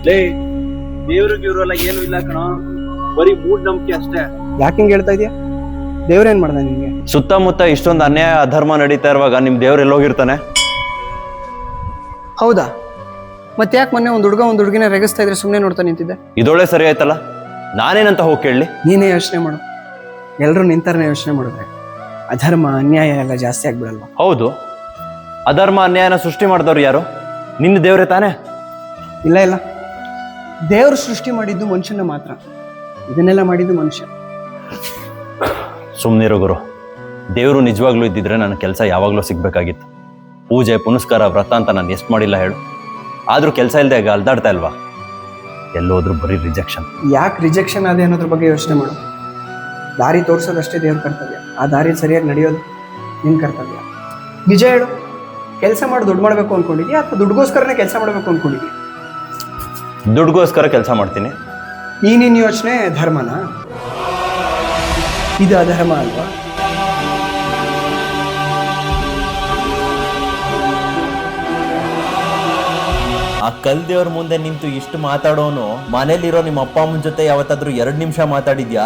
ಲೇ ದೇವ್ರಿಗೆ ಇವ್ರೆಲ್ಲ ಏನು ಇಲ್ಲ ಕಣ, ಬರೀ ಮೂಢನಂಬಿಕೆ ಅಷ್ಟೇ. ಯಾಕೆ ಹಿಂಗೆ ಹೇಳ್ತಾ ಇದೀಯ? ದೇವ್ರೇನ್ ಮಾಡ್ದ ನಿಮ್ಗೆ? ಸುತ್ತಮುತ್ತ ಇಷ್ಟೊಂದು ಅನ್ಯಾಯ ಅಧರ್ಮ ನಡೀತಾ ಇರುವಾಗ ನಿಮ್ ದೇವ್ರು ಎಲ್ಲೋಗಿರ್ತಾನೆ? ಹೌದಾ? ಮತ್ತೆ ಯಾಕೆ ಮೊನ್ನೆ ಒಂದು ಹುಡುಗಿನ ರೆಗಿಸ್ತಾ ಇದ್ರೆ ಸುಮ್ಮನೆ ನೋಡ್ತಾ ನಿಂತಿದ್ದೆ? ಇದೊಳ್ಳೆ ಸರಿ ಆಯ್ತಲ್ಲ, ನಾನೇನಂತ ಹೋಗಿ ಕೇಳಲಿ? ನೀನೇ ಯೋಚನೆ ಮಾಡು. ಎಲ್ಲರೂ ನಿಂತಾರನೇ ಯೋಚನೆ ಮಾಡಿದ್ರೆ ಅಧರ್ಮ ಅನ್ಯಾಯ ಎಲ್ಲ ಜಾಸ್ತಿ ಆಗ್ಬಿಡಲ್ವಾ? ಹೌದು, ಅಧರ್ಮ ಅನ್ಯಾಯನ ಸೃಷ್ಟಿ ಮಾಡಿದವ್ರು ಯಾರು? ನಿನ್ನ ದೇವ್ರೆ ತಾನೇ? ಇಲ್ಲ ಇಲ್ಲ, ದೇವ್ರು ಸೃಷ್ಟಿ ಮಾಡಿದ್ದು ಮನುಷ್ಯನ ಮಾತ್ರ. ಇದನ್ನೆಲ್ಲ ಮಾಡಿದ್ದು ಮನುಷ್ಯ. ಸುಮ್ನಿರು ಗುರು. ದೇವ್ರು ನಿಜವಾಗ್ಲೂ ಇದ್ದಿದ್ರೆ ನನ್ನ ಕೆಲಸ ಯಾವಾಗ್ಲೂ ಸಿಗ್ಬೇಕಾಗಿತ್ತು. ಪೂಜೆ ಪುನಸ್ಕಾರ ವ್ರತ ಅಂತ ನಾನು ಎಷ್ಟು ಮಾಡಿಲ್ಲ ಹೇಳು. ಆದ್ರೂ ಕೆಲಸ ಇಲ್ಲದೆ ಆಗ ಅಲ್ದಾಡ್ತಾ ಇಲ್ವಾ? ಎಲ್ಲೋದ್ರೂ ಬರೀ ರಿಜೆಕ್ಷನ್. ಯಾಕೆ ರಿಜೆಕ್ಷನ್ ಅದೇ ಅನ್ನೋದ್ರ ಬಗ್ಗೆ ಯೋಚನೆ ಮಾಡು. ದಾರಿ ತೋರಿಸೋದಷ್ಟೇ ದೇವ್ರ ಕರ್ತವ್ಯ, ಆ ದಾರಿ ಸರಿಯಾಗಿ ನಡೆಯೋದು ನಿನ್ ಕರ್ತವ್ಯ. ನಿಜ ಹೇಳು, ಕೆಲಸ ಮಾಡಿ ದುಡ್ಡು ಮಾಡಬೇಕು ಅನ್ಕೊಂಡಿದ್ಯಾ ಅಥವಾ ದುಡ್ಗೋಸ್ಕರನೇ ಕೆಲಸ ಮಾಡಬೇಕು ಅನ್ಕೊಂಡಿದ್ಯಾ? ದುಡ್ಗೋಸ್ಕರ ಕೆಲಸ ಮಾಡ್ತೀನಿ. ಈ ನಿನ್ನ ಯೋಚನೆ ಧರ್ಮನಾ? ಇದು ಅಧರ್ಮ ಅಲ್ವಾ? ಆ ಕಲ್ ದೇವ್ರ ಮುಂದೆ ನಿಂತು ಇಷ್ಟು ಮಾತಾಡೋನು ಮನೇಲಿರೋ ನಿಮ್ಮ ಅಪ್ಪ ಅಮ್ಮನ ಜೊತೆ ಯಾವತ್ತಾದ್ರೂ 2 ನಿಮಿಷ ಮಾತಾಡಿದ್ಯಾ?